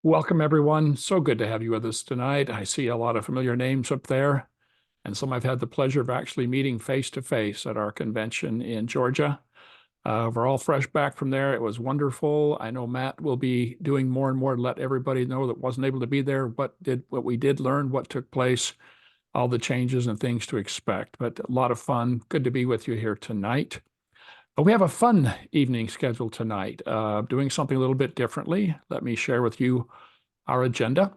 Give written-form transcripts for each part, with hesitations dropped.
Welcome, everyone. So good to have you with us tonight. I see a lot of familiar names up there, and some I've had the pleasure of actually meeting face to face at our convention in Georgia. We're all fresh back from there. It was wonderful. I know Matt will be doing more and more to let everybody know that wasn't able to be there, what we did learn, what took place, all the changes and things to expect. But a lot of fun. Good to be with you here tonight. We have a fun evening scheduled tonight, doing something a little bit differently. Let me share with you our agenda.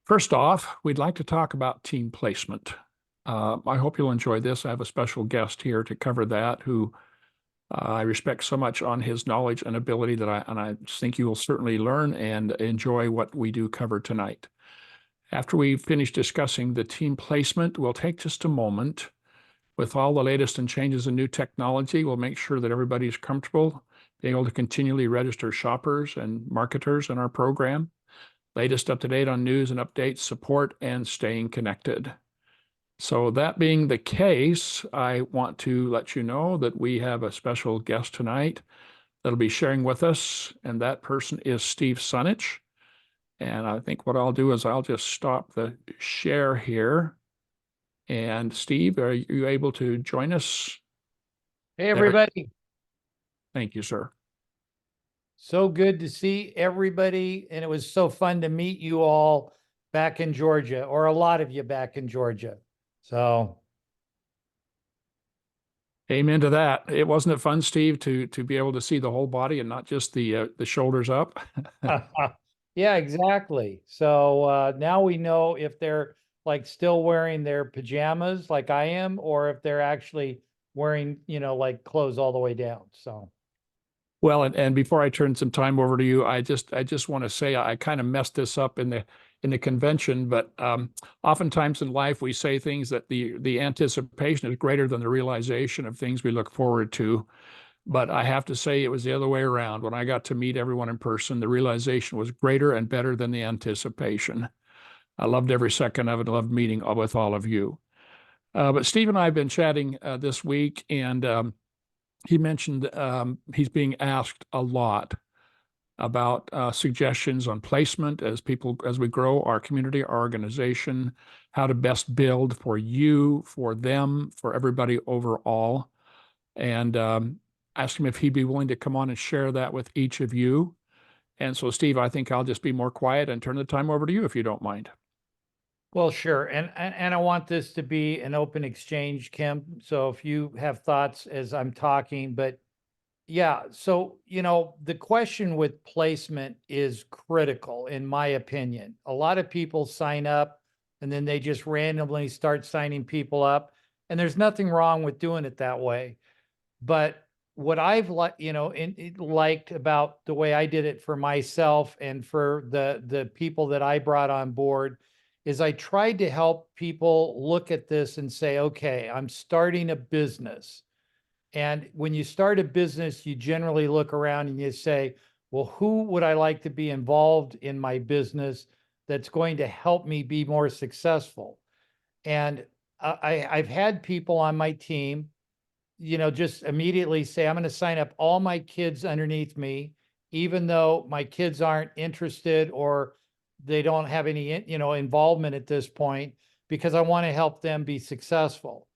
First off, we'd like to talk about team placement. I hope you'll enjoy this. I have a special guest here to cover that who I respect so much on his knowledge and ability that I think you will certainly learn and enjoy what we do cover tonight. After we finish discussing the team placement, we'll take just a moment with all the latest and changes in new technology. We'll make sure that everybody's comfortable being able to continually register shoppers and marketers in our program. Latest up to date on news and updates, support, and staying connected. So that being the case, I want to let you know that we have a special guest tonight that'll be sharing with us, and that person is Steve Sunich. And I think what I'll do is I'll just stop the share here. And Steve, are you able to join us? Hey, everybody. Thank you, sir. So good to see everybody. And it was so fun to meet you all back in Georgia, or a lot of you back in Georgia. So. Amen to that. Wasn't it fun, Steve, to be able to see the whole body and not just the shoulders up? Yeah, exactly. So now we know if they're like still wearing their pajamas like I am, or if they're actually wearing, like clothes all the way down. So. Well, and before I turn some time over to you, I just want to say I kind of messed this up in the convention, but oftentimes in life we say things that the anticipation is greater than the realization of things we look forward to. But I have to say it was the other way around. When I got to meet everyone in person, the realization was greater and better than the anticipation. I loved every second of it. I loved meeting with all of you. But Steve and I have been chatting this week, and he mentioned he's being asked a lot about suggestions on placement as we grow our community, our organization, how to best build for you, for them, for everybody overall. And asked him if he'd be willing to come on and share that with each of you. And so, Steve, I think I'll just be more quiet and turn the time over to you if you don't mind. Well, sure. And I want this to be an open exchange, Kim. So if you have thoughts as I'm talking, but yeah, so the question with placement is critical, in my opinion. A lot of people sign up and then they just randomly start signing people up, and there's nothing wrong with doing it that way. But what I've liked about the way I did it for myself and for the people that I brought on board is I tried to help people look at this and say, okay, I'm starting a business. And when you start a business, you generally look around and you say, well, who would I like to be involved in my business that's going to help me be more successful? And I've had people on my team, just immediately say, I'm going to sign up all my kids underneath me, even though my kids aren't interested or they don't have any, involvement at this point, because I want to help them be successful.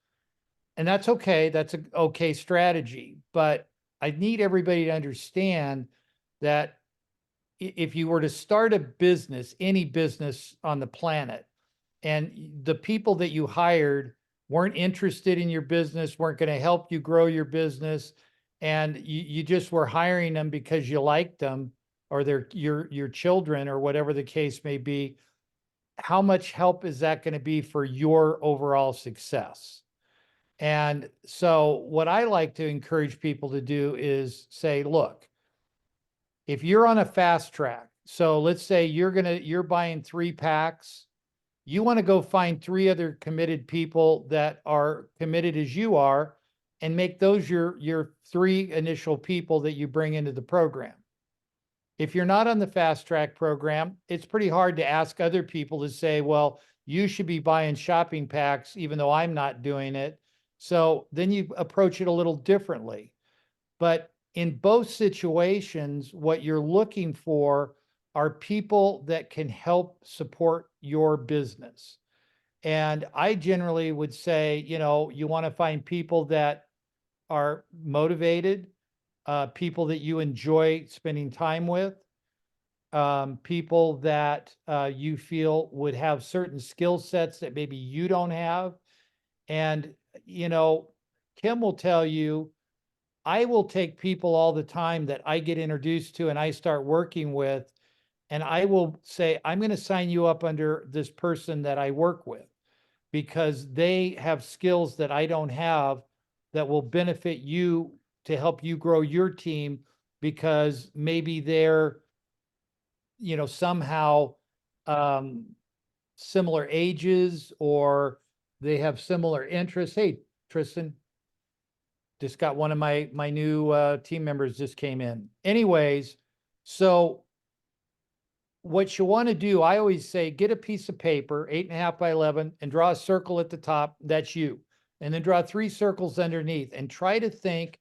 And that's okay. That's an okay strategy. But I need everybody to understand that if you were to start a business, any business on the planet, and the people that you hired weren't interested in your business, weren't going to help you grow your business, and you just were hiring them because you liked them, or they're your children, or whatever the case may be, how much help is that going to be for your overall success? And so what I like to encourage people to do is say, look, if you're on a fast track, so let's say you're buying 3 packs, you want to go find 3 other committed people that are committed as you are, and make those your 3 initial people that you bring into the program. If you're not on the fast track program, it's pretty hard to ask other people to say, well, you should be buying shopping packs, even though I'm not doing it. So then you approach it a little differently. But in both situations, what you're looking for are people that can help support your business. And I generally would say, you want to find people that are motivated, people that you enjoy spending time with, people that you feel would have certain skill sets that maybe you don't have. And, you know, Kim will tell you, I will take people all the time that I get introduced to and I start working with, and I will say, I'm going to sign you up under this person that I work with because they have skills that I don't have that will benefit you to help you grow your team because maybe they're, somehow um, similar ages or they have similar interests. Hey, Tristan, just got one of my new team members just came in. Anyways, so what you want to do, I always say, get a piece of paper, 8.5 by 11, and draw a circle at the top. That's you. And then draw 3 circles underneath and try to think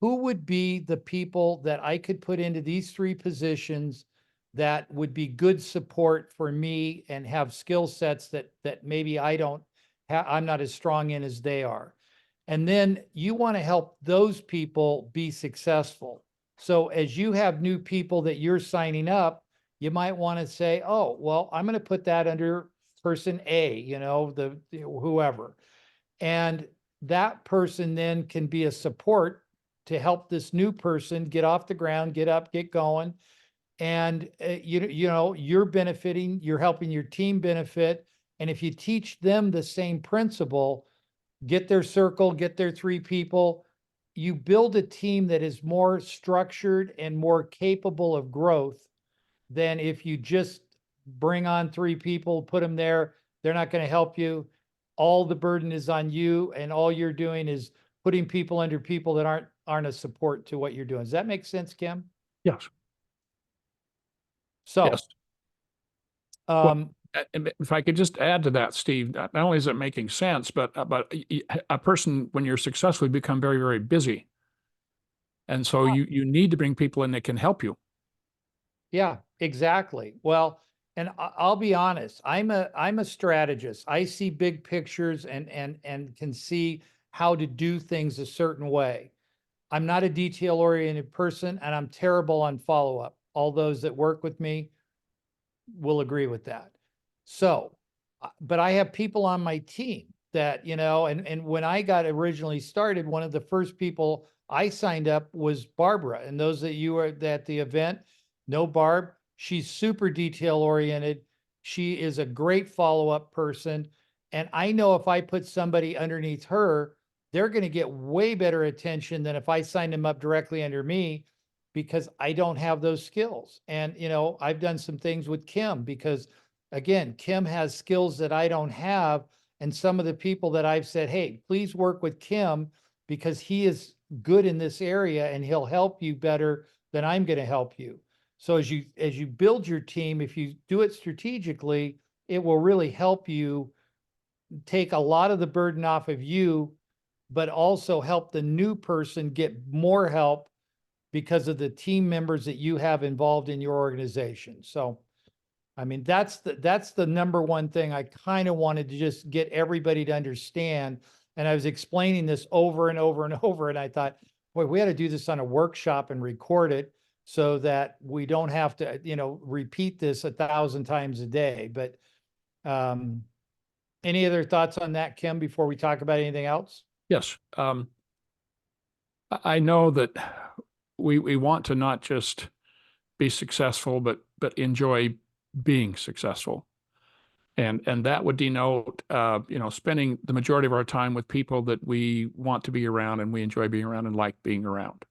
who would be the people that I could put into these 3 positions that would be good support for me and have skill sets that maybe I'm not as strong in as they are. And then you want to help those people be successful. So as you have new people that you're signing up, you might want to say, oh, well, I'm going to put that under person A, the whoever. And that person then can be a support to help this new person get off the ground, get up, get going. And you're benefiting, you're helping your team benefit. And if you teach them the same principle, get their circle, get their 3 people, you build a team that is more structured and more capable of growth than if you just bring on 3 people, put them there, they're not going to help you. All the burden is on you, and all you're doing is putting people under people that aren't a support to what you're doing. Does that make sense, Kim? Yes. So, Yes. um, And if I could just add to that, Steve, not only is it making sense, but a person, when you're successful, you become very, very busy. And so you need to bring people in that can help you. yeah, exactly. Well, and I'll be honest, I'm a strategist. I see big pictures and can see how to do things a certain way. I'm not a detail-oriented person, and I'm terrible on follow-up. All those that work with me will agree with that. So, but I have people on my team that, and when I got originally started, one of the first people I signed up was Barbara. And those that you were at the event know Barb. She's super detail oriented. She is a great follow-up person. And I know if I put somebody underneath her, they're going to get way better attention than if I signed them up directly under me because I don't have those skills. And, I've done some things with Kim because, again, Kim has skills that I don't have. And some of the people that I've said, hey, please work with Kim because he is good in this area and he'll help you better than I'm going to help you. So as you build your team, if you do it strategically, it will really help you take a lot of the burden off of you, but also help the new person get more help because of the team members that you have involved in your organization. So, I mean, that's the number one thing I kind of wanted to just get everybody to understand. And I was explaining this over and over and over, and I thought, boy, we had to do this on a workshop and record it so that we don't have to, repeat this 1,000 times a day. But any other thoughts on that, Kim, before we talk about anything else? Yes. I know that we want to not just be successful, but enjoy being successful. And that would denote, spending the majority of our time with people that we want to be around and we enjoy being around and like being around.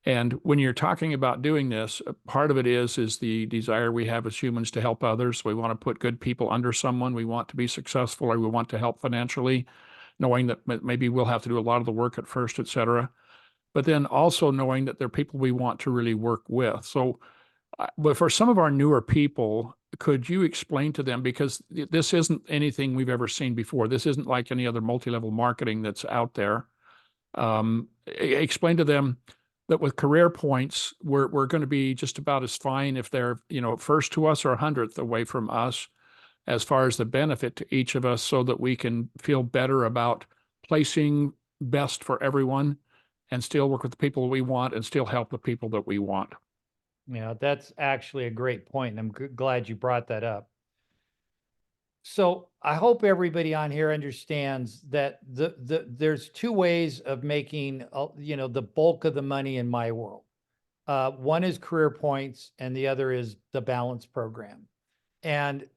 And when you're talking about doing this, part of it is the desire we have as humans to help others. We want to put good people under someone. We want to be successful, or we want to help financially, knowing that maybe we'll have to do a lot of the work at first, et cetera. But then also knowing that they're people we want to really work with. So, but for some of our newer people, could you explain to them, because this isn't anything we've ever seen before. This isn't like any other multi-level marketing that's out there. Explain to them that with career points, we're going to be just about as fine if they're, first to us or 100th away from us as far as the benefit to each of us, so that we can feel better about placing best for everyone and still work with the people we want and still help the people that we want. Yeah, that's actually a great point, and I'm glad you brought that up. So I hope everybody on here understands that there's two ways of making the bulk of the money in myWorld. One is career points, and the other is the balance program. And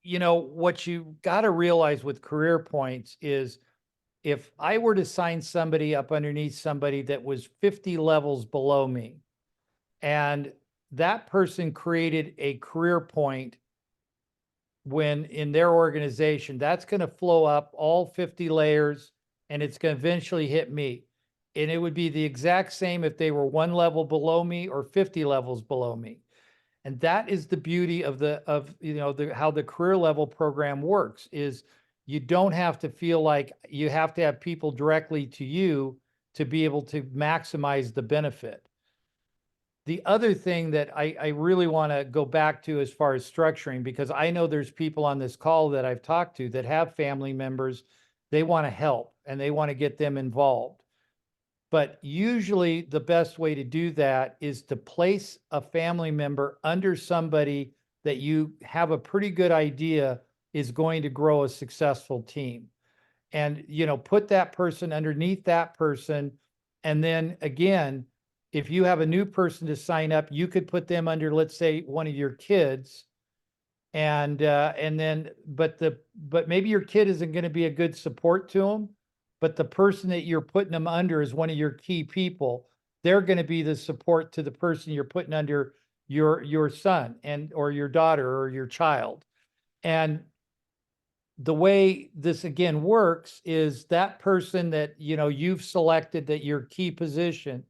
what you got to realize with career points is, if I were to sign somebody up underneath somebody that was 50 levels below me, and that person created a career point when in their organization, that's going to flow up all 50 layers, and it's going to eventually hit me. And it would be the exact same if they were one level below me or 50 levels below me. And that is the beauty of how the career level program works, is you don't have to feel like you have to have people directly to you to be able to maximize the benefit. The other thing that I really want to go back to as far as structuring, because I know there's people on this call that I've talked to that have family members, they want to help and they want to get them involved. But usually the best way to do that is to place a family member under somebody that you have a pretty good idea is going to grow a successful team. And, put that person underneath that person. And then again, if you have a new person to sign up, you could put them under, let's say, one of your kids. And then, but maybe your kid isn't going to be a good support to them, but the person that you're putting them under is one of your key people. They're going to be the support to the person you're putting under your son and or your daughter or your child. And the way this again works is that person that you've selected, that your key position,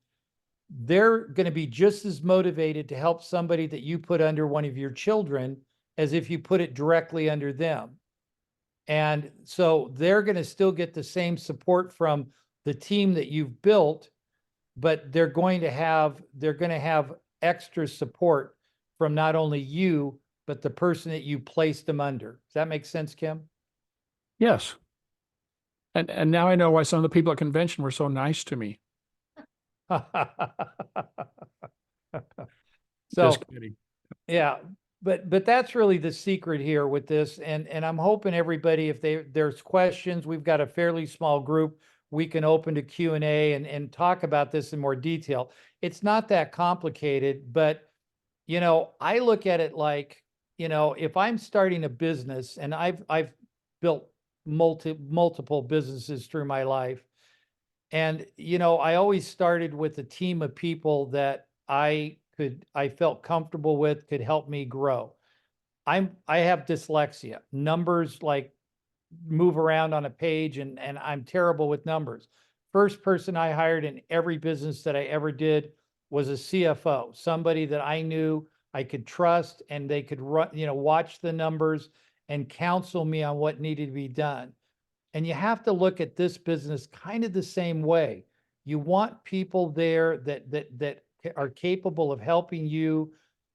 they're going to be just as motivated to help somebody that you put under one of your children as if you put it directly under them. And so they're going to still get the same support from the team that you've built, but they're going to have extra support from not only you, but the person that you placed them under. Does that make sense, Kim? Yes. And now I know why some of the people at convention were so nice to me. So, Just kidding. yeah, but that's really the secret here with this. And I'm hoping everybody, if there's questions, we've got a fairly small group. We can open to Q&A and talk about this in more detail. It's not that complicated, but I look at it like, if I'm starting a business, and I've built multiple businesses through my life. And, I always started with a team of people that I felt comfortable with, could help me grow. I have dyslexia. Numbers like move around on a page, and I'm terrible with numbers. First person I hired in every business that I ever did was a CFO, somebody that I knew I could trust, and they could run, watch the numbers and counsel me on what needed to be done. And you have to look at this business kind of the same way. You want people there that are capable of helping you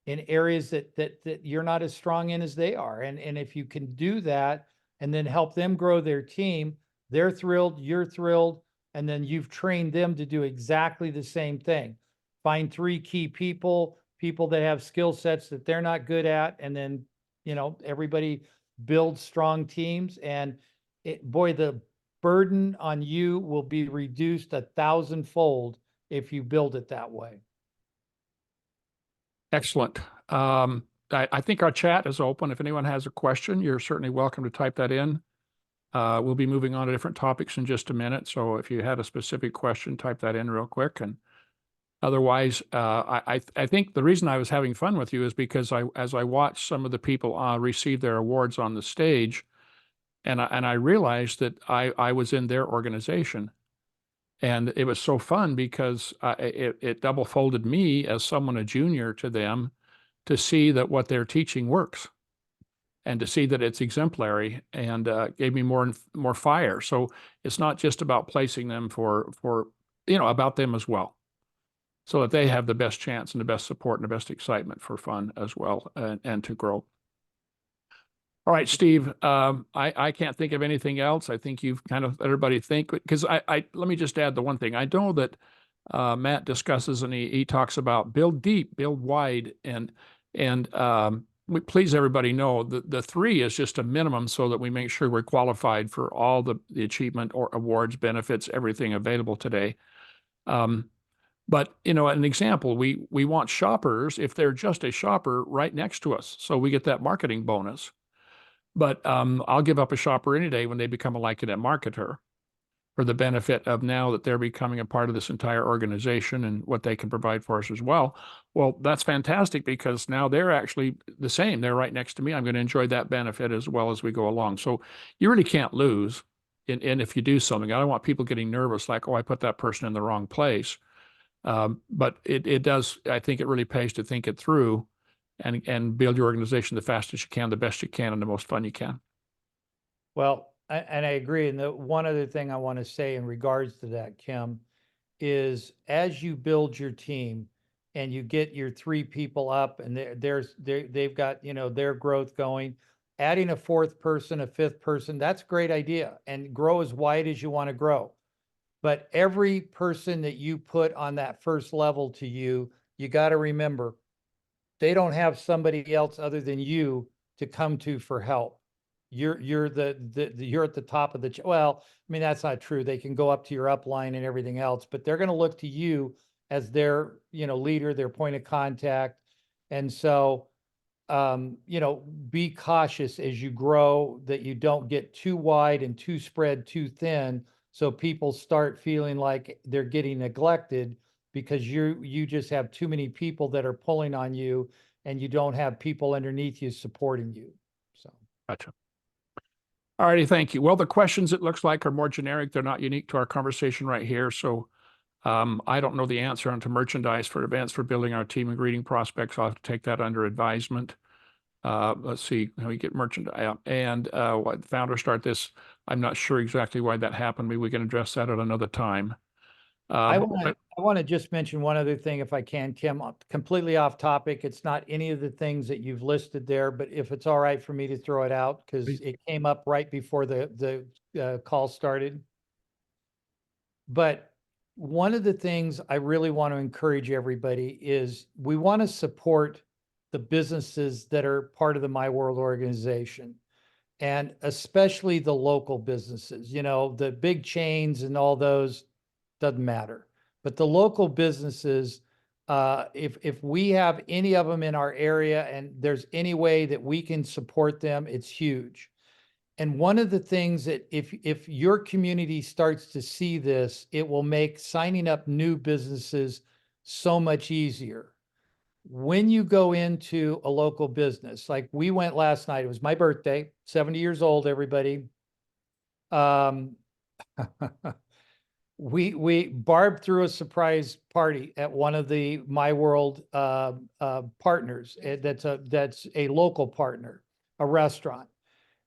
in areas that you're not as strong in as they are. And if you can do that and then help them grow their team, they're thrilled, you're thrilled, and then you've trained them to do exactly the same thing. Find three key people that have skill sets that they're not good at, and then everybody builds strong teams. And the burden on you will be reduced 1,000-fold if you build it that way. Excellent. I think our chat is open. If anyone has a question, you're certainly welcome to type that in. We'll be moving on to different topics in just a minute. So if you had a specific question, type that in real quick. And otherwise, I think the reason I was having fun with you is because as I watched some of the people receive their awards on the stage, and I realized that I was in their organization. And it was so fun because it double folded me as someone a junior to them, to see that what they're teaching works and to see that it's exemplary, and gave me more fire. So it's not just about placing them for about them as well. so that they have the best chance and the best support and the best excitement for fun as well, and to grow. All right, Steve, I can't think of anything else. I think you've kind of let everybody think, because let me just add the one thing. I know that Matt discusses and he talks about build deep, build wide, and we please everybody know that the three is just a minimum so that we make sure we're qualified for all the achievement or awards, benefits, everything available today. But an example, we want shoppers, if they're just a shopper, right next to us, so we get that marketing bonus. But I'll give up a shopper any day when they become a Lyconet marketer, for the benefit of now that they're becoming a part of this entire organization and what they can provide for us as well. Well, that's fantastic, because now they're actually the same. They're right next to me. I'm going to enjoy that benefit as well as we go along. So you really can't lose. And if you do something, I don't want people getting nervous, like, oh, I put that person in the wrong place. But it does, I think it really pays to think it through and build your organization the fastest you can, the best you can, and the most fun you can. Well, and I agree. And the one other thing I want to say in regards to that, Kim, is as you build your team and you get your three people up and they've got, their growth going, adding a fourth person, a fifth person, that's a great idea, and grow as wide as you want to grow. But every person that you put on that first level to you got to remember, they don't have somebody else other than you to come to for help. You're you're at the top of the well, I mean, that's not true. They can go up to your upline and everything else, but they're going to look to you as their, leader, their point of contact. And so be cautious as you grow, that you don't get too wide and too spread too thin, so people start feeling like they're getting neglected because you just have too many people that are pulling on you, and you don't have people underneath you supporting you. So Gotcha. All righty, thank you. Well, the questions, it looks like, are more generic. They're not unique to our conversation right here. So I don't know the answer onto merchandise for events for building our team and greeting prospects. I'll have to take that under advisement. Let's see how we get merchandise. And why the founder start this, I'm not sure exactly why that happened. Maybe we can address that at another time. I want to just mention one other thing, if I can, Kim, completely off topic. It's not any of the things that you've listed there, but if it's all right for me to throw it out, because it came up right before the call started. But one of the things I really want to encourage everybody is we want to support the businesses that are part of the myWorld organization, and especially the local businesses. The big chains and all those, doesn't matter. But the local businesses, if we have any of them in our area and there's any way that we can support them, it's huge. And one of the things that if your community starts to see this, it will make signing up new businesses so much easier. When you go into a local business, like we went last night, it was my birthday, 70 years old, everybody. We Barb threw a surprise party at one of the myWorld partners. That's a local partner, a restaurant.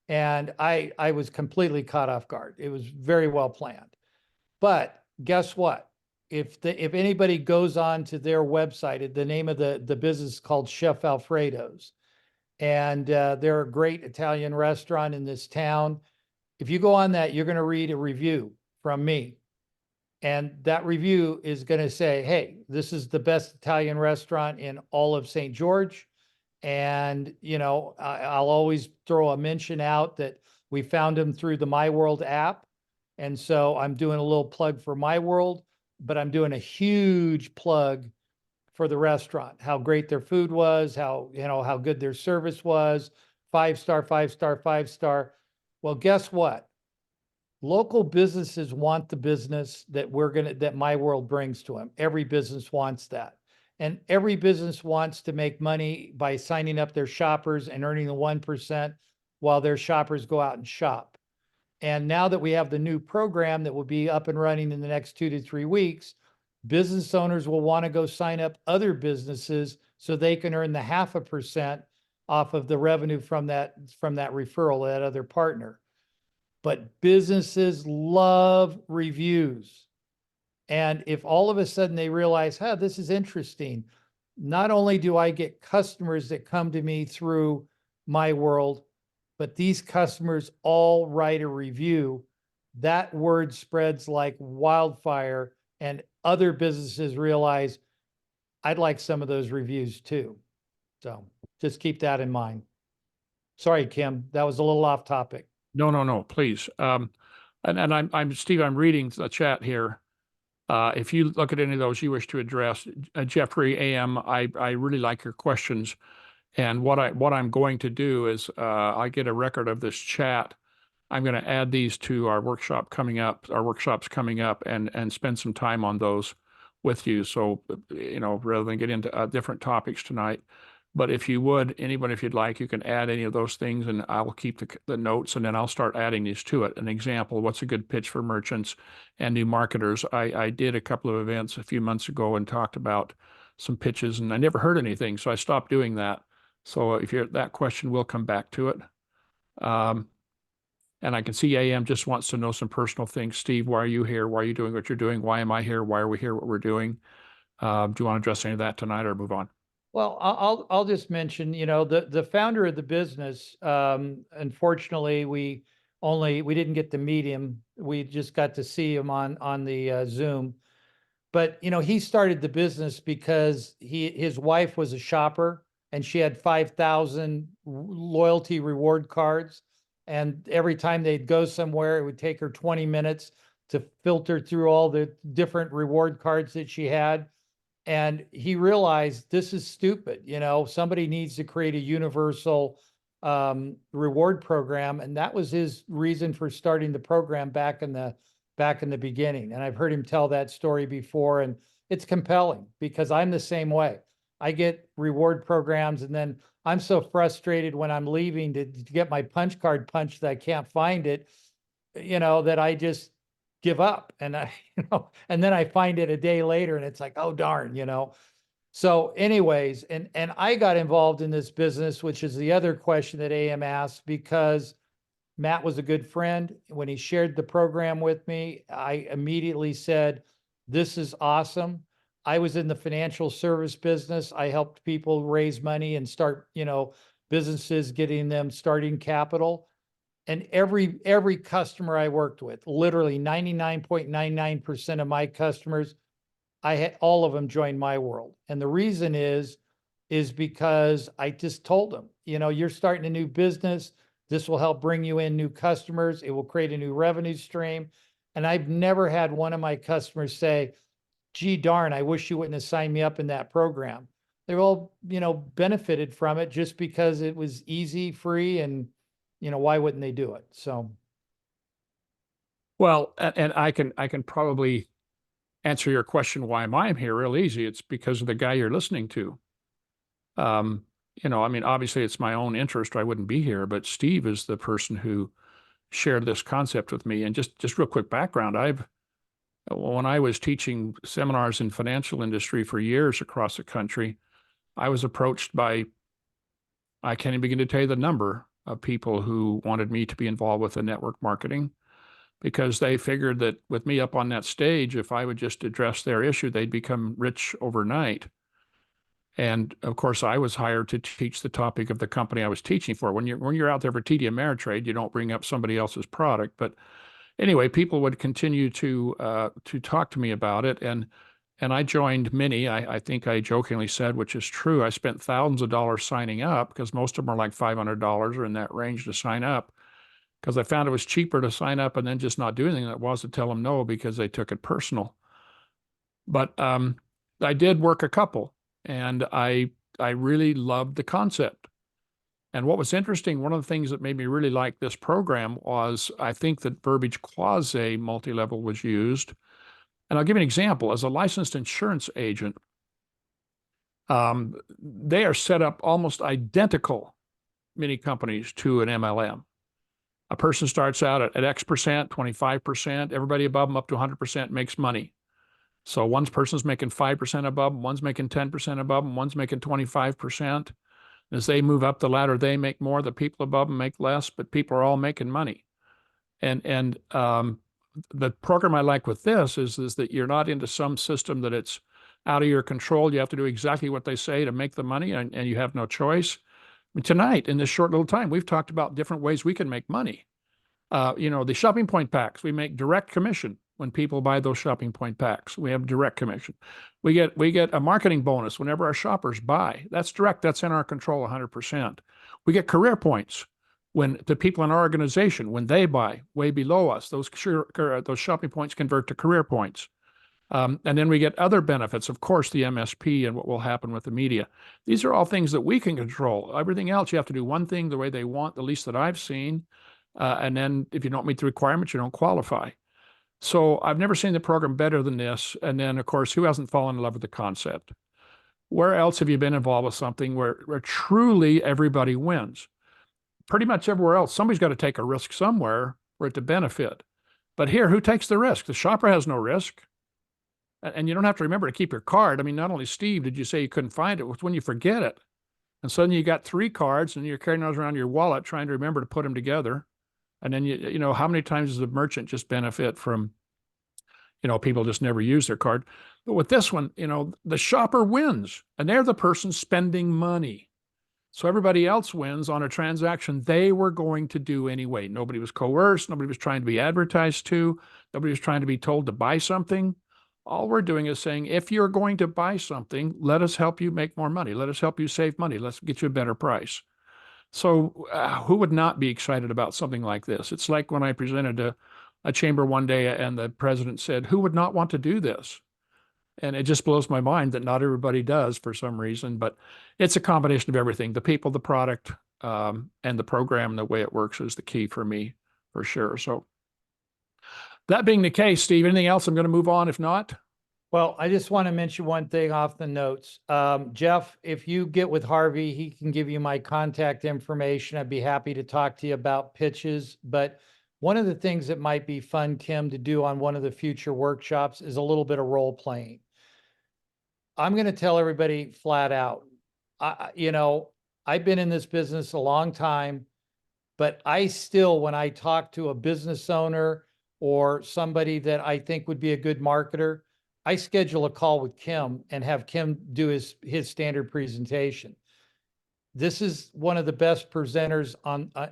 And I was completely caught off guard. It was very well planned. But guess what? If anybody goes on to their website, the name of the business is called Chef Alfredo's. And they're a great Italian restaurant in this town. If you go on that, you're going to read a review from me. And that review is going to say, hey, this is the best Italian restaurant in all of St. George. And, I'll always throw a mention out that we found them through the myWorld app. And so I'm doing a little plug for myWorld, but I'm doing a huge plug for the restaurant, how great their food was, how good their service was, 5-star, 5-star, 5-star. Well, guess what? Local businesses want the business that that myWorld brings to them. Every business wants that. And every business wants to make money by signing up their shoppers and earning the 1% while their shoppers go out and shop. And now that we have the new program that will be up and running in the next 2 to 3 weeks, business owners will want to go sign up other businesses so they can earn the 0.5% off of the revenue from that referral, that other partner. But businesses love reviews. And if all of a sudden they realize, huh, this is interesting, not only do I get customers that come to me through myWorld, but these customers all write a review, that word spreads like wildfire, and other businesses realize I'd like some of those reviews too. So just keep that in mind. Sorry, Kim, that was a little off topic. No, no, no, please. And I'm Steve, I'm reading the chat here. If you look at any of those you wish to address, Jeffrey AM, I really like your questions. And what I'm going to do is I get a record of this chat. I'm going to add these to our workshops coming up, and spend some time on those with you. So, rather than get into different topics tonight. But if you would, anybody, if you'd like, you can add any of those things, and I will keep the notes, and then I'll start adding these to it. An example, what's a good pitch for merchants and new marketers? I did a couple of events a few months ago and talked about some pitches, and I never heard anything, so I stopped doing that. So if that question, will come back to it. And I can see AM just wants to know some personal things. Steve, why are you here? Why are you doing what you're doing? Why am I here? Why are we here? What we're doing? Do you want to address any of that tonight, or move on? Well, I'll just mention, the founder of the business, unfortunately, we didn't get to meet him. We just got to see him on the Zoom. But, he started the business because his wife was a shopper, and she had 5,000 loyalty reward cards. And every time they'd go somewhere, it would take her 20 minutes to filter through all the different reward cards that she had. And he realized this is stupid. Somebody needs to create a universal reward program. And that was his reason for starting the program back in the beginning. And I've heard him tell that story before, and it's compelling because I'm the same way. I get reward programs, and then I'm so frustrated when I'm leaving to get my punch card punched that I can't find it, that I just give up. And and then I find it a day later, and it's like, oh darn. So anyways, and I got involved in this business, which is the other question that AM asked, because Matt was a good friend. When he shared the program with me, I immediately said, this is awesome. I was in the financial service business. I helped people raise money and start, businesses, getting them starting capital. And every customer I worked with, literally 99.99% of my customers, I had all of them join myWorld. And the reason is because I just told them, you're starting a new business. This will help bring you in new customers. It will create a new revenue stream. And I've never had one of my customers say, gee darn, I wish you wouldn't have signed me up in that program. They've all, benefited from it just because it was easy, free, and, why wouldn't they do it? So. Well, and I can probably answer your question, why am I here, real easy. It's because of the guy you're listening to. I mean, obviously it's my own interest, or I wouldn't be here, but Steve is the person who shared this concept with me. And just real quick background, when I was teaching seminars in financial industry for years across the country, I was approached by, I can't even begin to tell you the number of people who wanted me to be involved with the network marketing, because they figured that with me up on that stage, if I would just address their issue, they'd become rich overnight. And of course, I was hired to teach the topic of the company I was teaching for. When you're out there for TD Ameritrade, you don't bring up somebody else's product. But anyway, people would continue to talk to me about it, and I joined many. I think I jokingly said, which is true, I spent thousands of dollars signing up, because most of them are like $500 or in that range to sign up, because I found it was cheaper to sign up and then just not do anything than it was to tell them no, because they took it personal. But I did work a couple, and I really loved the concept. And what was interesting, one of the things that made me really like this program was, I think that verbiage quasi multi-level was used. And I'll give you an example. As a licensed insurance agent, they are set up almost identical, many companies, to an MLM. A person starts out at X%, 25%, everybody above them up to 100% makes money. So one person's making 5% above them, one's making 10% above them, one's making 25%. As they move up the ladder, they make more. The people above them make less, but people are all making money. And the program I like with this is that you're not into some system that it's out of your control. You have to do exactly what they say to make the money, and you have no choice. I mean, tonight, in this short little time, we've talked about different ways we can make money. The shopping point packs, we make direct commission when people buy those shopping point packs. We have direct commission. We get a marketing bonus whenever our shoppers buy. That's direct. That's in our control 100%. We get career points when the people in our organization, when they buy way below us, those shopping points convert to career points. And then we get other benefits, of course, the MSP and what will happen with the media. These are all things that we can control. Everything else, you have to do one thing the way they want, the least that I've seen. And then if you don't meet the requirements, you don't qualify. So I've never seen the program better than this. And then, of course, who hasn't fallen in love with the concept? Where else have you been involved with something where truly everybody wins? Pretty much everywhere else, somebody's got to take a risk somewhere for it to benefit. But here, who takes the risk? The shopper has no risk. And you don't have to remember to keep your card. I mean, not only Steve, did you say you couldn't find it? It was when you forget it. And suddenly you got 3 cards and you're carrying those around your wallet trying to remember to put them together. And then, how many times does the merchant just benefit from, people just never use their card? But with this one, the shopper wins and they're the person spending money. So everybody else wins on a transaction they were going to do anyway. Nobody was coerced. Nobody was trying to be advertised to. Nobody was trying to be told to buy something. All we're doing is saying, if you're going to buy something, let us help you make more money. Let us help you save money. Let's get you a better price. So who would not be excited about something like this? It's like when I presented a chamber one day and the president said, who would not want to do this? And it just blows my mind that not everybody does for some reason, but it's a combination of everything. The people, the product, and the program, the way it works is the key for me, for sure. So that being the case, Steve, anything else? I'm going to move on. If not, Well, I just want to mention one thing off the notes. Jeff, if you get with Harvey, he can give you my contact information. I'd be happy to talk to you about pitches. But one of the things that might be fun, Kim, to do on one of the future workshops is a little bit of role playing. I'm going to tell everybody flat out, I've been in this business a long time, but I still, when I talk to a business owner or somebody that I think would be a good marketer, I schedule a call with Kim and have Kim do his standard presentation. This is one of the best presenters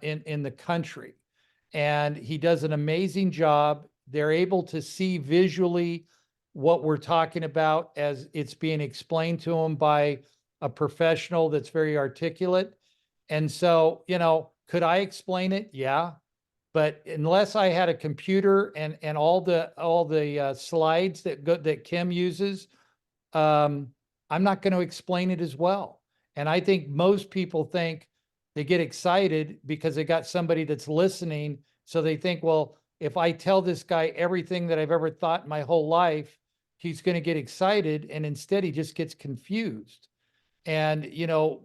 in the country, and he does an amazing job. They're able to see visually what we're talking about as it's being explained to them by a professional that's very articulate. And so, could I explain it? Yeah. But unless I had a computer and all the slides that Kim uses, I'm not going to explain it as well. And I think most people think they get excited because they got somebody that's listening. So they think, well, if I tell this guy everything that I've ever thought in my whole life, he's going to get excited. And instead he just gets confused. And,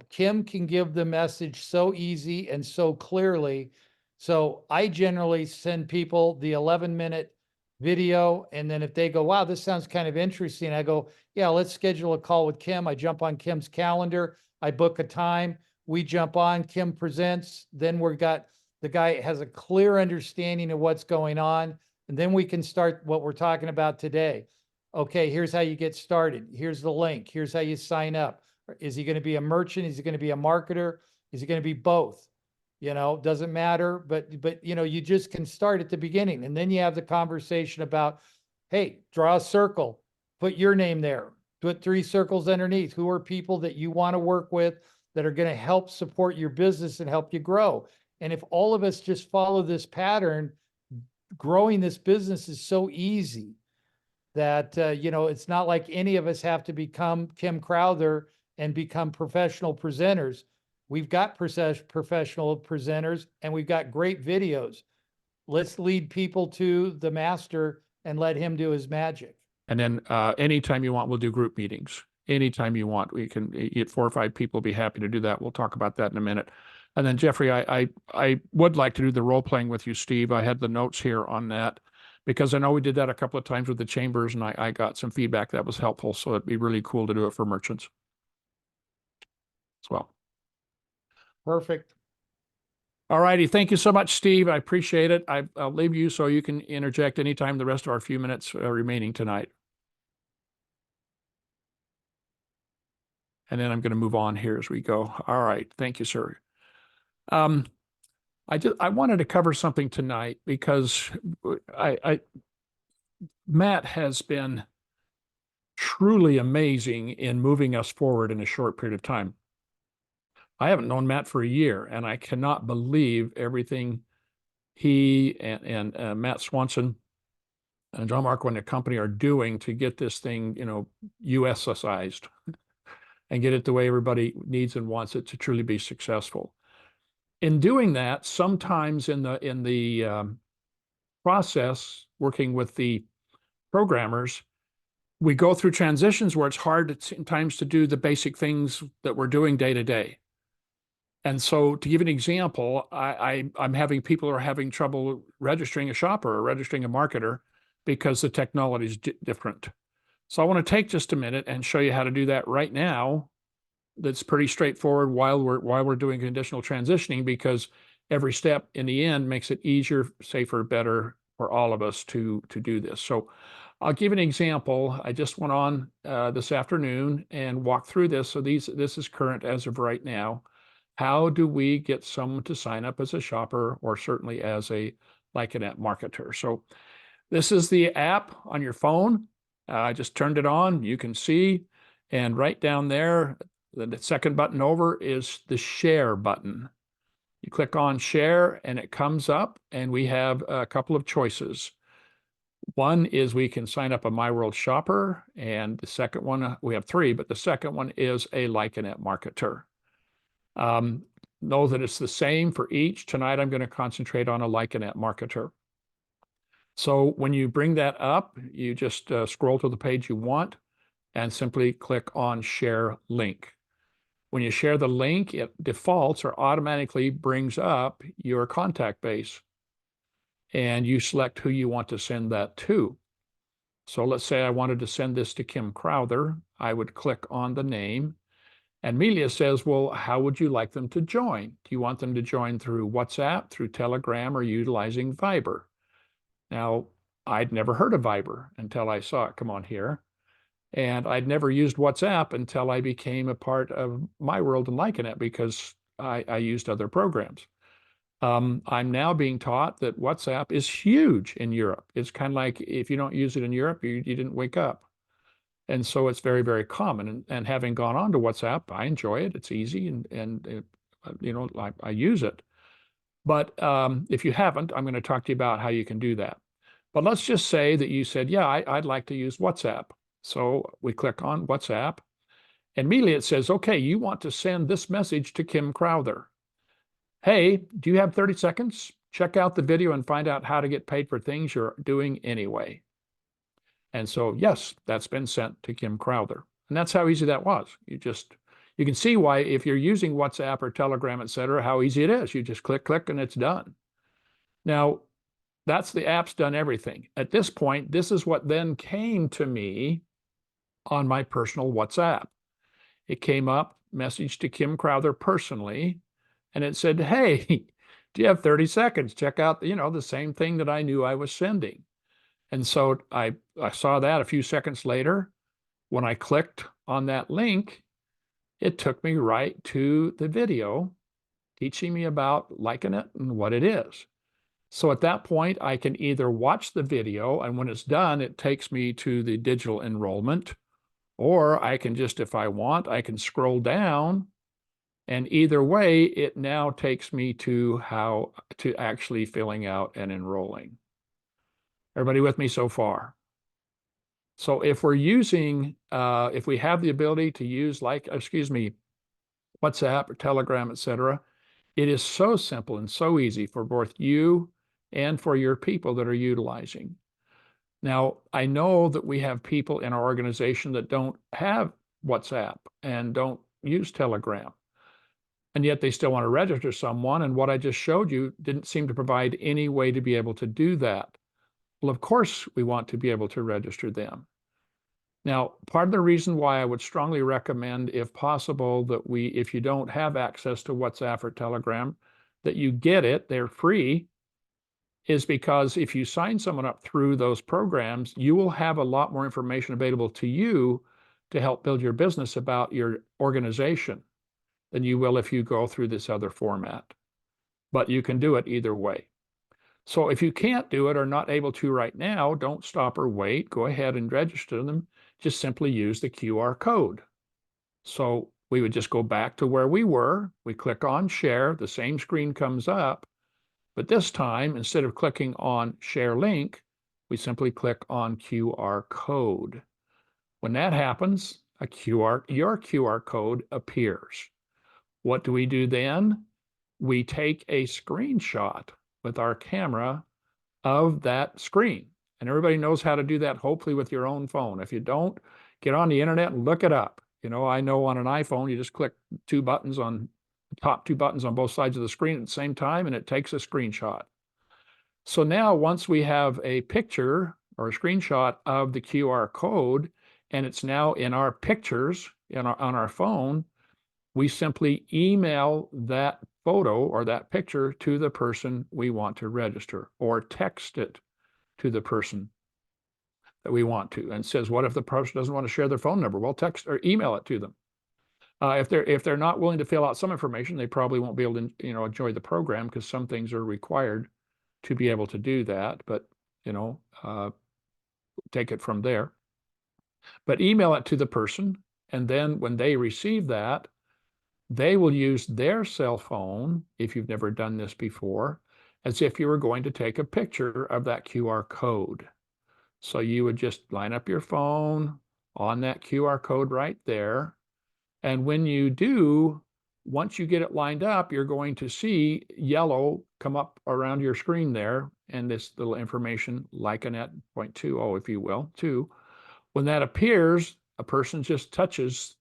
Kim can give the message so easy and so clearly. So I generally send people the 11-minute video. And then if they go, wow, this sounds kind of interesting, I go, yeah, let's schedule a call with Kim. I jump on Kim's calendar. I book a time. We jump on, Kim presents. Then the guy has a clear understanding of what's going on. And then we can start what we're talking about today. Okay, here's how you get started. Here's the link. Here's how you sign up. Is he going to be a merchant? Is he going to be a marketer? Is he going to be both? Doesn't matter, but you just can start at the beginning. And then you have the conversation about, hey, draw a circle, put your name there, put 3 circles underneath. Who are people that you want to work with that are going to help support your business and help you grow? And if all of us just follow this pattern, growing this business is so easy that, it's not like any of us have to become Kim Crowther and become professional presenters. We've got professional presenters and we've got great videos. Let's lead people to the master and let him do his magic. and then anytime you want, we'll do group meetings. Anytime you want, we can get 4 or 5 people. Be happy to do that. We'll talk about that in a minute. And then Jeffrey, I would like to do the role playing with you, Steve. I had the notes here on that because I know we did that a couple of times with the chambers, and I got some feedback that was helpful. So it'd be really cool to do it for merchants as well. Perfect. All righty. Thank you so much, Steve. I appreciate it. I'll leave you so you can interject anytime the rest of our few minutes remaining tonight. And then I'm going to move on here as we go. All right. Thank you, sir. Um, I wanted to cover something tonight because Matt has been truly amazing in moving us forward in a short period of time. I haven't known Matt for a year, and I cannot believe everything he and Matt Swanson and John Marco and the company are doing to get this thing, USized and get it the way everybody needs and wants it to truly be successful. In doing that, sometimes in the process, working with the programmers, we go through transitions where it's hard at times to do the basic things that we're doing day to day. And so, to give an example, I'm having people who are having trouble registering a shopper or registering a marketer because the technology is different. So I want to take just a minute and show you how to do that right now. That's pretty straightforward while we're doing conditional transitioning, because every step in the end makes it easier, safer, better for all of us to do this. So I'll give an example. I just went on this afternoon and walked through this. So this is current as of right now. How do we get someone to sign up as a shopper or certainly as a Lyconet marketer? So this is the app on your phone. I just turned it on. You can see, and right down there, the second button over is the share button. You click on share and it comes up, and we have a couple of choices. One is we can sign up a myWorld shopper, and the second one, we have three, but the second one is a Lyconet marketer. Know that it's the same for each. Tonight, I'm going to concentrate on a Lyconet marketer. So when you bring that up, you just scroll to the page you want and simply click on share link. When you share the link, it defaults or automatically brings up your contact base, and you select who you want to send that to. So let's say I wanted to send this to Kim Crowther. I would click on the name. And Melia says, well, how would you like them to join? Do you want them to join through WhatsApp, through Telegram, or utilizing Viber? Now, I'd never heard of Viber until I saw it come on here. And I'd never used WhatsApp until I became a part of myWorld and Lyconet, because I used other programs. I'm now being taught that WhatsApp is huge in Europe. It's kind of like if you don't use it in Europe, you didn't wake up. And so it's very, very common. And having gone on to WhatsApp, I enjoy it. It's easy and I use it. But if you haven't, I'm going to talk to you about how you can do that. But let's just say that you said, yeah, I'd like to use WhatsApp. So we click on WhatsApp, and immediately it says, okay, you want to send this message to Kim Crowther. Hey, do you have 30 seconds? Check out the video and find out how to get paid for things you're doing anyway. And so, yes, that's been sent to Kim Crowther. And that's how easy that was. You can see why, if you're using WhatsApp or Telegram, et cetera, how easy it is. You just click, and it's done. Now, that's the app's done everything. At this point, this is what then came to me on my personal WhatsApp. It came up, message to Kim Crowther personally, and it said, hey, do you have 30 seconds? Check out, the same thing that I knew I was sending. And so I saw that a few seconds later. When I clicked on that link, it took me right to the video teaching me about Lyconet and what it is. So at that point, I can either watch the video, and when it's done, it takes me to the digital enrollment, or I can just, if I want, I can scroll down, and either way, it now takes me to how to actually filling out and enrolling. Everybody with me so far? So if we're using, if we have the ability to use WhatsApp or Telegram, et cetera, it is so simple and so easy for both you and for your people that are utilizing. Now, I know that we have people in our organization that don't have WhatsApp and don't use Telegram, and yet they still want to register someone. And what I just showed you didn't seem to provide any way to be able to do that. Well, of course, we want to be able to register them. Now, part of the reason why I would strongly recommend, if possible, that if you don't have access to WhatsApp or Telegram, that you get it, they're free, is because if you sign someone up through those programs, you will have a lot more information available to you to help build your business about your organization than you will if you go through this other format. But you can do it either way. So if you can't do it or not able to right now, don't stop or wait. Go ahead and register them. Just simply use the QR code. So we would just go back to where we were. We click on share. The same screen comes up. But this time, instead of clicking on share link, we simply click on QR code. When that happens, your QR code appears. What do we do then? We take a screenshot with our camera of that screen. And everybody knows how to do that, hopefully with your own phone. If you don't, get on the internet and look it up. I know on an iPhone, you just click top two buttons on both sides of the screen at the same time, and it takes a screenshot. So now once we have a picture or a screenshot of the QR code, and it's now in our pictures on our phone, we simply email that photo or that picture to the person we want to register, or text it to the person that we want to, and says, what if the person doesn't want to share their phone number? Well, text or email it to them. If they're not willing to fill out some information, they probably won't be able to enjoy the program, because some things are required to be able to do that. But take it from there. But email it to the person, and then when they receive that, they will use their cell phone, if you've never done this before, as if you were going to take a picture of that QR code. So you would just line up your phone on that QR code right there. And when you do, once you get it lined up, you're going to see yellow come up around your screen there, and this little information, Lyconet 0.20, if you will, 2. When that appears, a person just touches,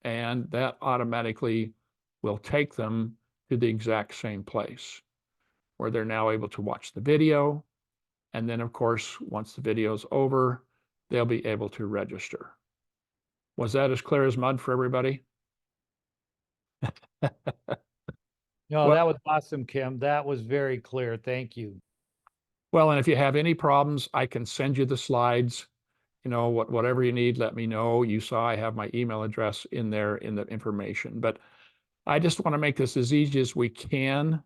and that automatically will take them to the exact same place where they're now able to watch the video. And then, of course, once the video's over, they'll be able to register. Was that as clear as mud for everybody? No, Well, that was awesome, Kim. That was very clear. Thank you. well, and if you have any problems, I can send you the slides. Whatever you need, let me know. You saw I have my email address in there in the information. But I just want to make this as easy as we can.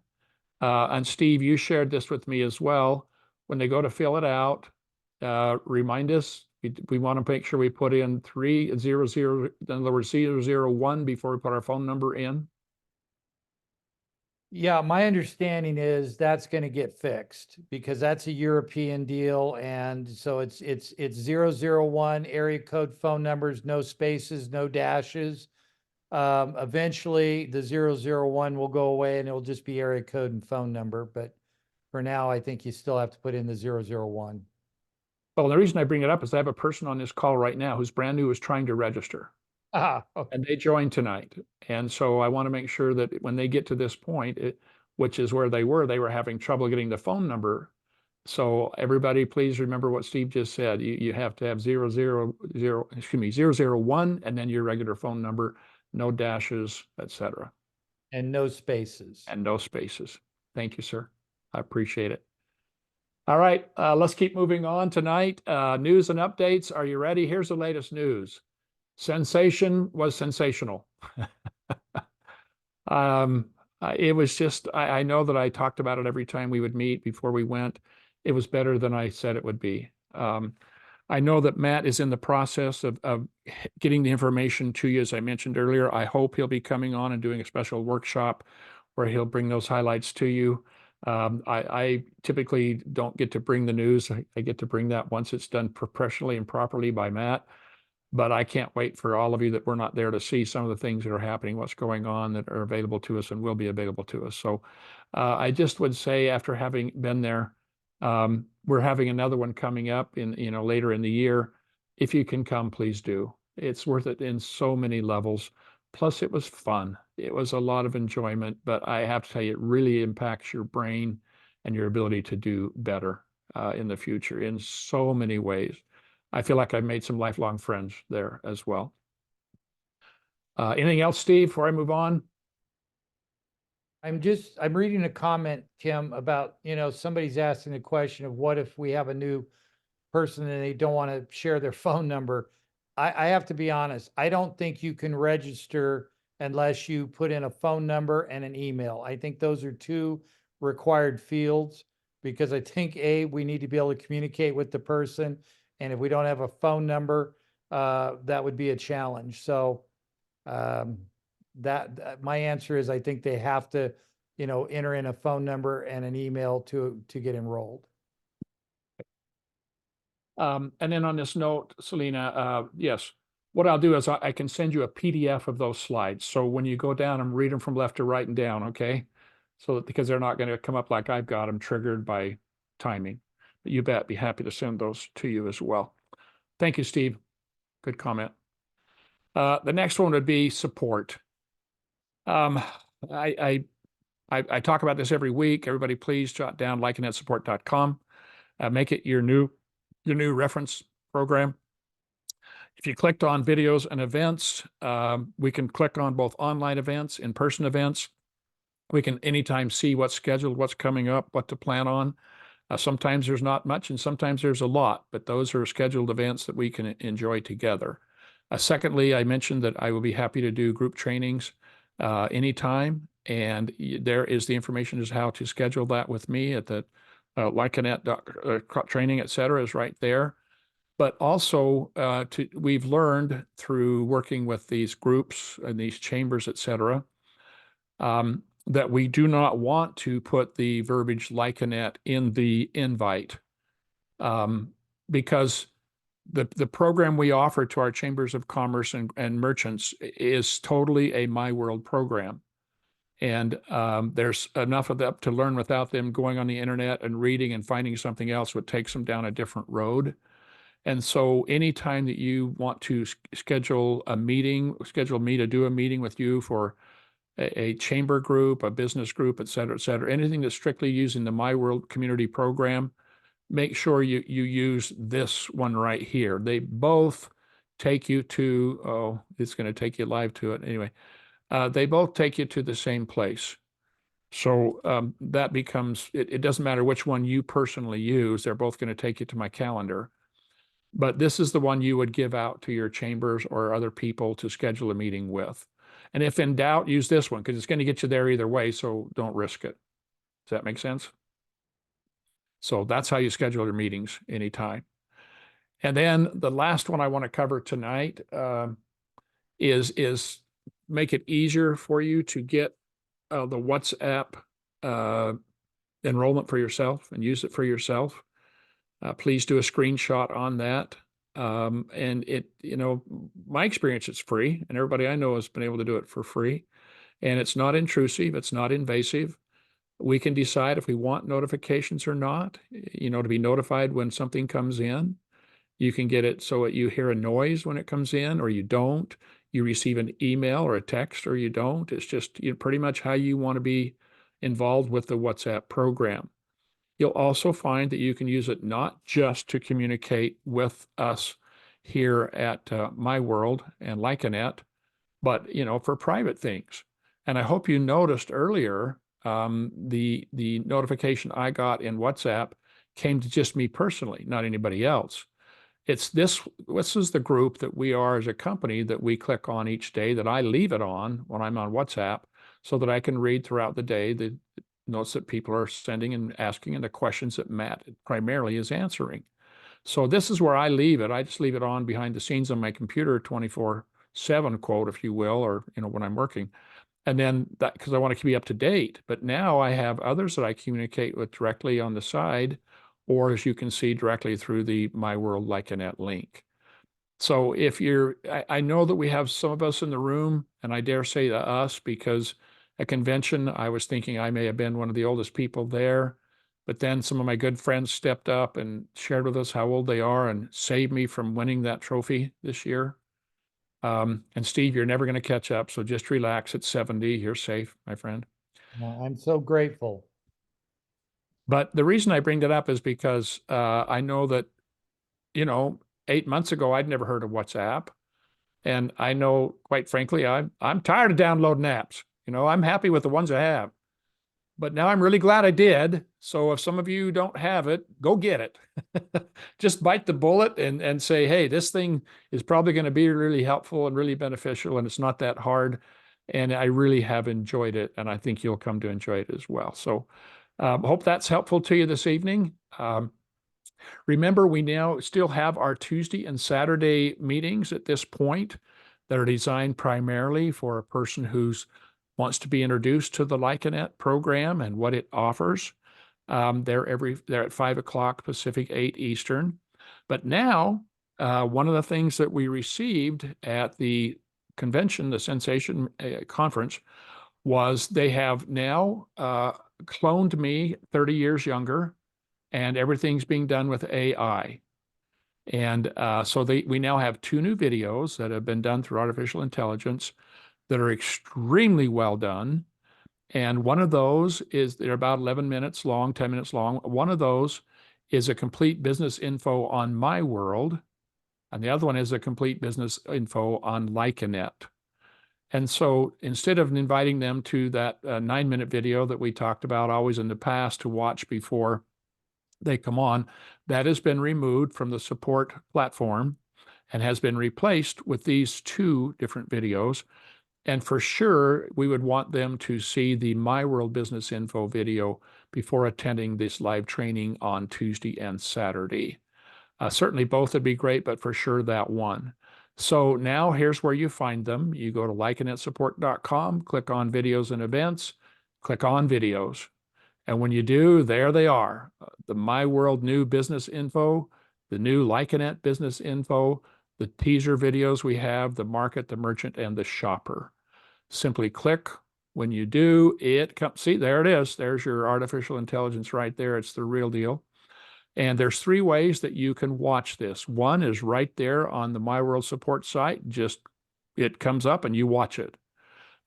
And Steve, you shared this with me as well. When they go to fill it out, remind us. We want to make sure we put in 300, in other words, 001 before we put our phone number in. Yeah, my understanding is that's going to get fixed, because that's a European deal. And so it's 001 area code phone numbers, no spaces, no dashes. Eventually the 001 will go away and it'll just be area code and phone number. But for now, I think you still have to put in the 001. Well, the reason I bring it up is I have a person on this call right now who's brand new, is trying to register. Okay. And they joined tonight. And so I want to make sure that when they get to this point, which is where they were having trouble getting the phone number. So everybody, please remember what Steve just said. You have to have 001, and then your regular phone number, no dashes, etc. And no spaces. And no spaces. Thank you, sir. I appreciate it. All right, let's keep moving on tonight. News and updates. Are you ready? Here's the latest news. Sensation was sensational. It was just, I know that I talked about it every time we would meet before we went. It was better than I said it would be. I know that Matt is in the process of getting the information to you, as I mentioned earlier. I hope he'll be coming on and doing a special workshop where he'll bring those highlights to you. I typically don't get to bring the news. I get to bring that once it's done professionally and properly by Matt. But I can't wait for all of you that were not there to see some of the things that are happening, what's going on, that are available to us and will be available to us. So I just would say, after having been there, we're having another one coming up in later in the year. If you can come, please do. It's worth it in so many levels. Plus, it was fun. It was a lot of enjoyment, but I have to tell you, it really impacts your brain and your ability to do better in the future in so many ways. I feel like I've made some lifelong friends there as well. Anything else, Steve, before I move on? I'm reading a comment, Kim, about, somebody's asking the question of what if we have a new person and they don't want to share their phone number. I have to be honest, I don't think you can register unless you put in a phone number and an email. I think those are two required fields because I think we need to be able to communicate with the person. And if we don't have a phone number, that would be a challenge. So um, my answer is I think they have to, enter in a phone number and an email to get enrolled. And then on this note, Selena, yes, what I'll do is I can send you a PDF of those slides. So when you go down and read them from left to right and down, okay? So that, because they're not going to come up like I've got them triggered by timing. But you bet, be happy to send those to you as well. Thank you, Steve. Good comment. The next one would be support. Um, I, I talk about this every week. Everybody, please jot down lyconetsupport.com. Make it your new reference program. If you clicked on videos and events, we can click on both online events, in-person events. We can anytime see what's scheduled, what's coming up, what to plan on. Sometimes there's not much and sometimes there's a lot, but those are scheduled events that we can enjoy together. Secondly, I mentioned that I will be happy to do group trainings anytime. And there is the information as how to schedule that with me at the Lyconet training, et cetera, is right there. But also, we've learned through working with these groups and these chambers, et cetera, that we do not want to put the verbiage Lyconet in the invite, because the program we offer to our chambers of commerce and merchants is totally a myWorld program. And there's enough of them to learn without them going on the internet and reading and finding something else would take them down a different road. And so anytime that you want to schedule me to do a meeting with you for a chamber group, a business group, et cetera, anything that's strictly using the myWorld community program, make sure you use this one right here. They both take you to, oh, it's going to take you live to it. Anyway, they both take you to the same place. So that becomes, it doesn't matter which one you personally use, they're both going to take you to my calendar. But this is the one you would give out to your chambers or other people to schedule a meeting with. And if in doubt, use this one because it's going to get you there either way. So don't risk it. Does that make sense? So that's how you schedule your meetings anytime. And then the last one I want to cover tonight is make it easier for you to get the WhatsApp enrollment for yourself and use it for yourself. Please do a screenshot on that. And my experience, it's free, and everybody I know has been able to do it for free. And it's not intrusive, it's not invasive. We can decide if we want notifications or not, to be notified when something comes in. You can get it so that you hear a noise when it comes in, or you don't. You receive an email or a text, or you don't. It's just pretty much how you want to be involved with the WhatsApp program. You'll also find that you can use it not just to communicate with us here at myWorld and Lyconet, but for private things. And I hope you noticed earlier the notification I got in WhatsApp came to just me personally, not anybody else. This is the group that we are as a company that we click on each day, that I leave it on when I'm on WhatsApp so that I can read throughout the day the notes that people are sending and asking and the questions that Matt primarily is answering. So this is where I leave it. I just leave it on behind the scenes on my computer 24/7, quote, if you will, or when I'm working. And then that, because I want to keep up to date. But now I have others that I communicate with directly on the side, or as you can see, directly through the myWorld Lyconet link. So if I know that we have some of us in the room, and I dare say to us, because at convention, I was thinking I may have been one of the oldest people there. But then some of my good friends stepped up and shared with us how old they are and saved me from winning that trophy this year. And Steve, you're never going to catch up. So just relax at 70. You're safe, my friend. Well, I'm so grateful. But the reason I bring that up is because I know that, 8 months ago, I'd never heard of WhatsApp. And I know, quite frankly, I'm tired of downloading apps. I'm happy with the ones I have. but now I'm really glad I did. So if some of you don't have it, go get it. Just bite the bullet and say, hey, this thing is probably going to be really helpful and really beneficial, and it's not that hard. And I really have enjoyed it, and I think you'll come to enjoy it as well. So hope that's helpful to you this evening. Remember, we now still have our Tuesday and Saturday meetings at this point that are designed primarily for a person who's wants to be introduced to the Lyconet program and what it offers. They're at 5 o'clock Pacific, 8 Eastern. But now, one of the things that we received at the convention, the Sensation conference, was they have now cloned me 30 years younger, and everything's being done with AI. And so we now have 2 new videos that have been done through artificial intelligence that are extremely well done. And one of those is, they're about 11 minutes long, 10 minutes long. One of those is a complete business info on myWorld, and the other one is a complete business info on Lyconet. And so instead of inviting them to that 9-minute video that we talked about always in the past to watch before they come on, that has been removed from the support platform and has been replaced with these 2 different videos. And for sure, we would want them to see the myWorld Business Info video before attending this live training on Tuesday and Saturday. Certainly both would be great, but for sure that one. So now here's where you find them. You go to lyconetsupport.com, click on videos and events, click on videos. And when you do, there they are. The myWorld new business info, the new Lyconet business info, the teaser videos we have, the market, the merchant, and the shopper. Simply click. When you do, it comes. See, there it is. There's your artificial intelligence right there. It's the real deal. And there's 3 ways that you can watch this. One is right there on the myWorld support site. Just, it comes up and you watch it.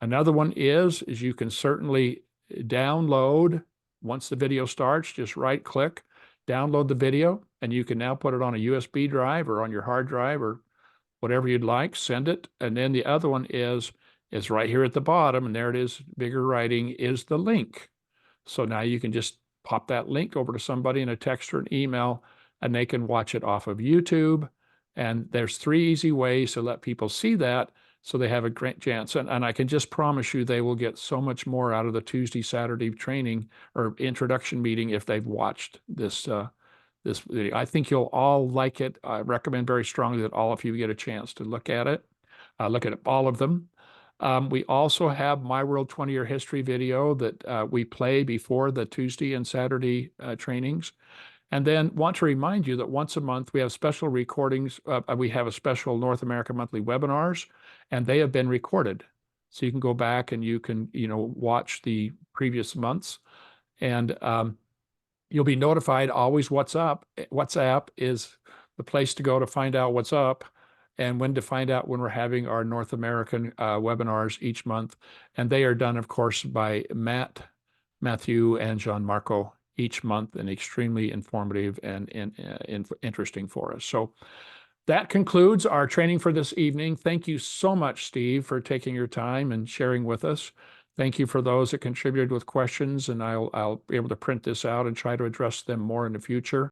Another one is you can certainly download. Once the video starts, just right click, download the video, and you can now put it on a USB drive or on your hard drive or whatever you'd like, send it. And then the other one is right here at the bottom, and there it is, bigger writing, is the link. So now you can just pop that link over to somebody in a text or an email, and they can watch it off of YouTube. And there's 3 easy ways to let people see that so they have a great chance. And I can just promise you they will get so much more out of the Tuesday, Saturday training or introduction meeting if they've watched this this video. I think you'll all like it. I recommend very strongly that all of you get a chance to look at it, look at all of them. We also have myWorld 20-year history video that we play before the Tuesday and Saturday trainings. And then want to remind you that once a month we have special recordings. We have a special North America monthly webinars, and they have been recorded. So you can go back and you can, watch the previous months, and you'll be notified always what's up. WhatsApp is the place to go to find out what's up and when to find out when we're having our North American webinars each month. And they are done, of course, by Matthew, and John Marco each month, and extremely informative and interesting for us. So that concludes our training for this evening. Thank you so much, Steve, for taking your time and sharing with us. Thank you for those that contributed with questions, and I'll be able to print this out and try to address them more in the future.